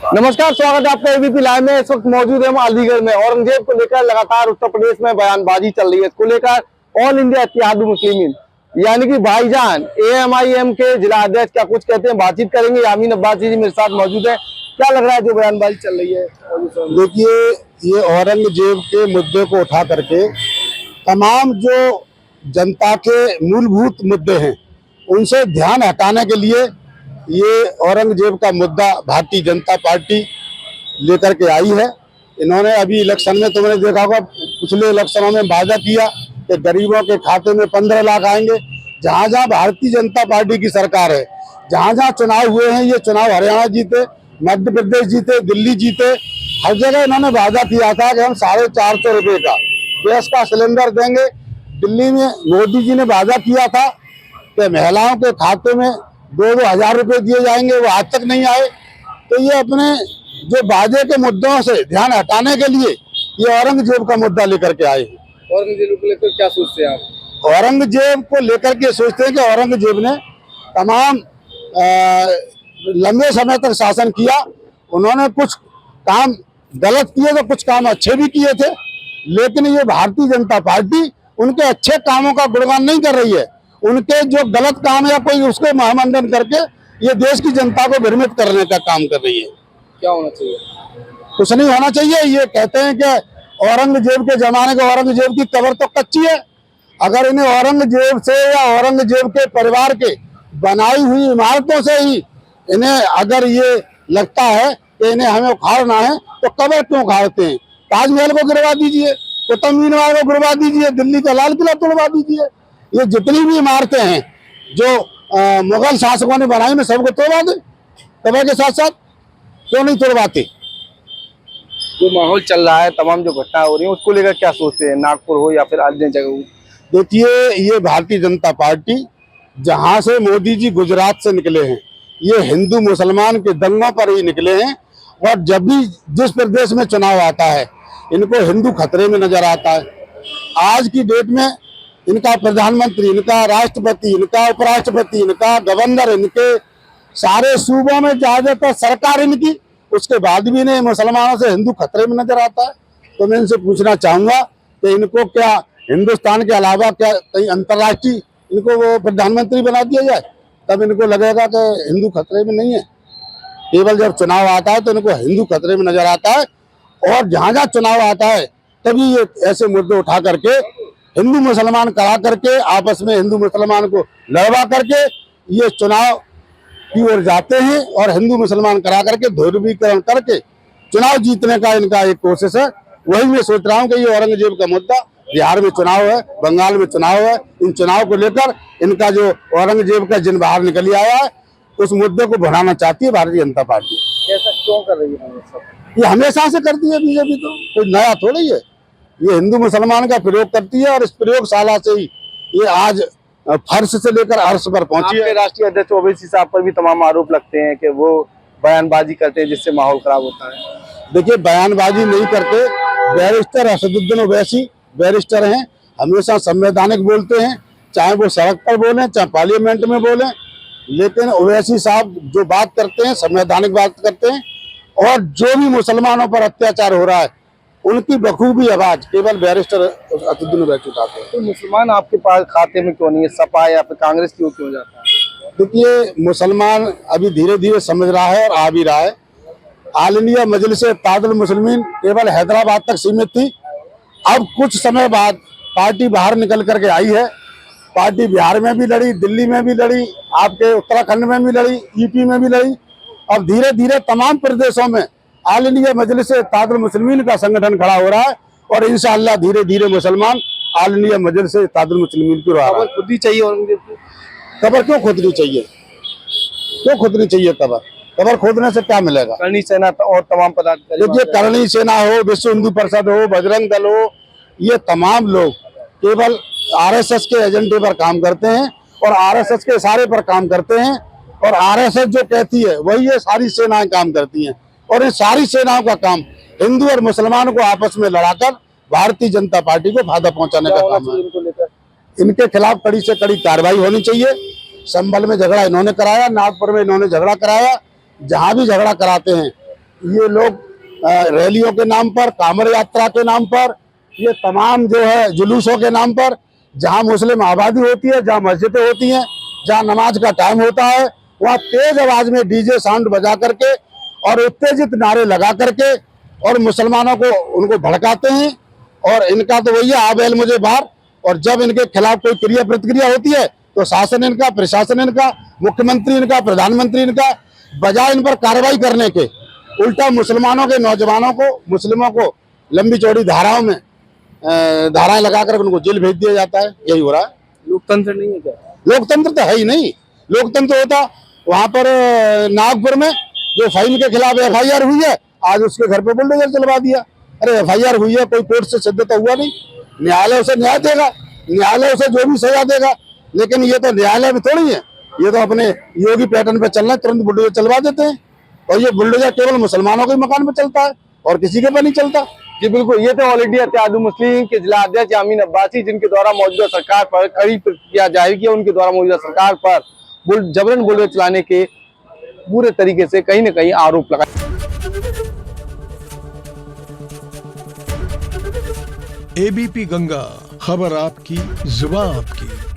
नमस्कार, स्वागत है आपका एबीपी लाइव में। इस वक्त मौजूद है हम अलीगढ़ में। औरंगजेब को लेकर लगातार उत्तर प्रदेश में बयानबाजी चल रही है। इसको लेकर ऑल इंडिया इत्तेहादुल मुस्लिमीन यानी कि भाईजान एएमआईएम के जिला अध्यक्ष क्या कुछ कहते हैं, बातचीत करेंगे। यामीन अब्बासी जी मेरे साथ मौजूद है। क्या लग रहा है जो बयानबाजी चल रही है? देखिए, ये औरंगजेब के मुद्दे को उठा करके तमाम जो जनता के मूलभूत मुद्दे हैं उनसे ध्यान हटाने के लिए ये औरंगजेब का मुद्दा भारतीय जनता पार्टी लेकर के आई है। इन्होंने अभी इलेक्शन में, तुमने देखा होगा, पिछले इलेक्शनों में वादा किया कि गरीबों के खाते में 15 लाख आएंगे। जहां जहां भारतीय जनता पार्टी की सरकार है, जहां जहां चुनाव हुए हैं, ये चुनाव हरियाणा जीते, मध्य प्रदेश जीते, दिल्ली जीते, हर जगह इन्होंने वादा किया था कि हम 450 रुपये का गैस का सिलेंडर देंगे। दिल्ली में मोदी जी ने वादा किया था कि महिलाओं के खाते में 2-2 हजार रुपये दिए जाएंगे, वो आज तक नहीं आए। तो ये अपने जो वादे के मुद्दों से ध्यान हटाने के लिए ये औरंगजेब का मुद्दा लेकर के आए हैं। औरंगजेब को लेकर क्या सोचते हैं आप? औरंगजेब को लेकर के सोचते हैं कि औरंगजेब ने तमाम लंबे समय तक शासन किया। उन्होंने कुछ काम गलत किए तो कुछ काम अच्छे भी किए थे, लेकिन ये भारतीय जनता पार्टी उनके अच्छे कामों का गुणगान नहीं कर रही है। उनके जो गलत काम है कोई उसको महामंडन करके ये देश की जनता को भ्रमित करने का काम कर रही है। क्या होना चाहिए? कुछ नहीं होना चाहिए। ये कहते हैं कि औरंगजेब के जमाने के औरंगजेब की कब्र तो कच्ची है। अगर इन्हें औरंगजेब से या औरंगजेब के परिवार के बनाई हुई इमारतों से ही इन्हें अगर ये लगता है कि इन्हें हमें उखाड़ना है तो कब्र क्यों उखाड़ते हैं? ताजमहल को गिरवा दीजिए, कुतुब मीनार को गिरवा दीजिए, दिल्ली का लाल किला तोड़वा दीजिए। ये जितनी भी इमारतें हैं जो मुगल शासकों ने बनाई में सबको तोड़वा दें कब्र के साथ साथ, क्यों नहीं तोड़वाते? जो माहौल चल रहा है, तमाम जो घटना हो रही है, उसको लेकर क्या सोचते हैं, नागपुर हो या फिर अन्य जगह हो? देखिए, ये भारतीय जनता पार्टी जहां से मोदी जी गुजरात से निकले हैं, ये हिंदू मुसलमान के दंगों पर ही निकले हैं। और जब भी जिस प्रदेश में चुनाव आता है इनको हिंदू खतरे में नजर आता है। आज की डेट में इनका प्रधानमंत्री, इनका राष्ट्रपति, इनका उपराष्ट्रपति, इनका गवर्नर, इनके सारे सूबों में ज्यादातर सरकार इनकी, उसके बाद भी इन्हें मुसलमानों से हिंदू खतरे में नजर आता है। तो मैं इनसे पूछना चाहूंगा कि इनको क्या हिंदुस्तान के अलावा क्या कहीं अंतर्राष्ट्रीय इनको वो प्रधानमंत्री बना दिया जाए, तब इनको लगेगा कि हिंदू खतरे में नहीं है। केवल जब चुनाव आता है तो इनको हिंदू खतरे में नजर आता है, और जहां जहां चुनाव आता है तभी ये ऐसे मुद्दे उठा करके हिंदू मुसलमान करा करके आपस में हिंदू मुसलमान को लड़वा करके ये चुनाव की ओर जाते हैं, और हिंदू मुसलमान करा करके ध्रुवीकरण करके चुनाव जीतने का इनका एक कोशिश है। वही मैं सोच रहा हूँ कि ये औरंगजेब का मुद्दा, बिहार में चुनाव है, बंगाल में चुनाव है, इन चुनाव को लेकर इनका जो औरंगजेब का जिन बाहर निकल आया है उस मुद्दे को बढ़ाना चाहती है भारतीय जनता पार्टी। ऐसा क्यों कर रही है? ये हमेशा से करती है बीजेपी, तो कोई नया थोड़ी है। ये हिंदू मुसलमान का प्रयोग करती है, और इस प्रयोगशाला से ही ये आज फर्श से लेकर अर्श पर पहुंची है। राष्ट्रीय अध्यक्ष ओवैसी साहब पर भी तमाम आरोप लगते हैं कि वो बयानबाजी करते हैं जिससे माहौल खराब होता है। देखिए, बयानबाजी नहीं करते। बैरिस्टर असदुद्दीन ओवैसी बैरिस्टर हैं, हमेशा संवैधानिक बोलते हैं, चाहे वो सड़क पर बोलें चाहे पार्लियामेंट में बोलें। लेकिन ओवैसी साहब जो बात करते हैं संवैधानिक बात करते हैं, और जो भी मुसलमानों पर अत्याचार हो रहा है उनकी बखूबी आवाज केवल बैरिस्टर असदुद्दीन ओवैसी उठाते हैं। तो मुसलमान आपके पास खाते में क्यों नहीं है? सपा या फिर कांग्रेस की क्यों जाता है? देखिए, मुसलमान अभी धीरे धीरे समझ रहा है और आ भी रहा है। ऑल इंडिया मजलिस इत्तेहादुल मुस्लिमीन केवल हैदराबाद तक सीमित थी। अब कुछ समय बाद पार्टी बाहर निकल करके आई है। पार्टी बिहार में भी लड़ी, दिल्ली में भी लड़ी, आपके उत्तराखंड में भी लड़ी, यूपी में भी लड़ी। अब धीरे धीरे तमाम प्रदेशों में ऑल इंडिया मजलिस इत्तेहादुल मुस्लिमीन का संगठन खड़ा हो रहा है, और इंशाअल्लाह धीरे धीरे मुसलमान ऑल इंडिया मजलिस इत्तेहादुल मुस्लिमीन की खबर खुद ही चाहिए औरंगजेब को। कब्र क्यों खोदनी चाहिए? क्यों खोदनी चाहिए कब्र? कब्र खोदने से क्या मिलेगा? करनी सेना और तमाम पदाधिकारी, देखिए, करणी सेना हो, विश्व हिंदू परिषद हो, बजरंग दल हो, ये तमाम लोग केवल आरएसएस के एजेंडे पर काम करते हैं और आरएसएस के इशारे पर काम करते हैं। और आरएसएस जो कहती है वही ये सारी सेनाएं काम करती हैं, और इन सारी सेनाओं का काम हिंदू और मुसलमानों को आपस में लड़ाकर भारतीय जनता पार्टी को फायदा पहुंचाने का काम है। इनके खिलाफ कड़ी से कड़ी कार्रवाई होनी चाहिए। संभल में झगड़ा इन्होंने कराया, नागपुर में इन्होंने झगड़ा कराया, जहां भी झगड़ा कराते हैं ये लोग रैलियों के नाम पर, कांवड़ यात्रा के नाम पर, ये तमाम जो है जुलूसों के नाम पर, जहाँ मुस्लिम आबादी होती है, जहाँ मस्जिदें होती हैं, जहाँ नमाज का टाइम होता है, वहाँ तेज आवाज में डीजे साउंड बजा करके और उत्तेजित नारे लगा करके और मुसलमानों को उनको भड़काते हैं। और इनका तो वही है, आ बैल मुझे बाहर। और जब इनके खिलाफ कोई क्रिया प्रतिक्रिया होती है तो शासन इनका, प्रशासन इनका, मुख्यमंत्री इनका, प्रधानमंत्री इनका, बजाय इन पर कार्रवाई करने के उल्टा मुसलमानों के नौजवानों को, मुस्लिमों को लंबी चौड़ी धाराओं में धाराएं लगाकर उनको जेल भेज दिया जाता है। यही हो रहा है। लोकतंत्र नहीं है क्या? लोकतंत्र तो है ही नहीं। लोकतंत्र होता वहां पर नागपुर में जो फाइल के खिलाफ FIR हुई है, आज उसके घर पे बुलडोजर चलवा दिया। अरे FIR हुई है, कोई कोर्ट से सिद्ध तो हुआ नहीं, न्यायालय उसे न्याय देगा, न्यायालय उसे जो भी सजा देगा। लेकिन ये तो न्यायालय में थोड़ी है, ये तो अपने योगी पैटर्न पे चलना, तुरंत बुलडोजर चलवा देते हैं। और ये बुलडोजर केवल मुसलमानों के मकान में चलता है और किसी के पे नहीं चलता। जी बिल्कुल, ये थे ऑल इंडिया इत्तेहादुल मुस्लिमीन के जिला अध्यक्ष यामीन अब्बासी, जिनके द्वारा मौजूदा सरकार पर कड़ी प्रतिक्रिया जाहिर किया। उनके द्वारा मौजूदा सरकार पर जबरन बुलडोजर चलाने के पूरे तरीके से कहीं न कहीं आरोप लगाए। ABP गंगा, खबर आपकी, जुबान आपकी।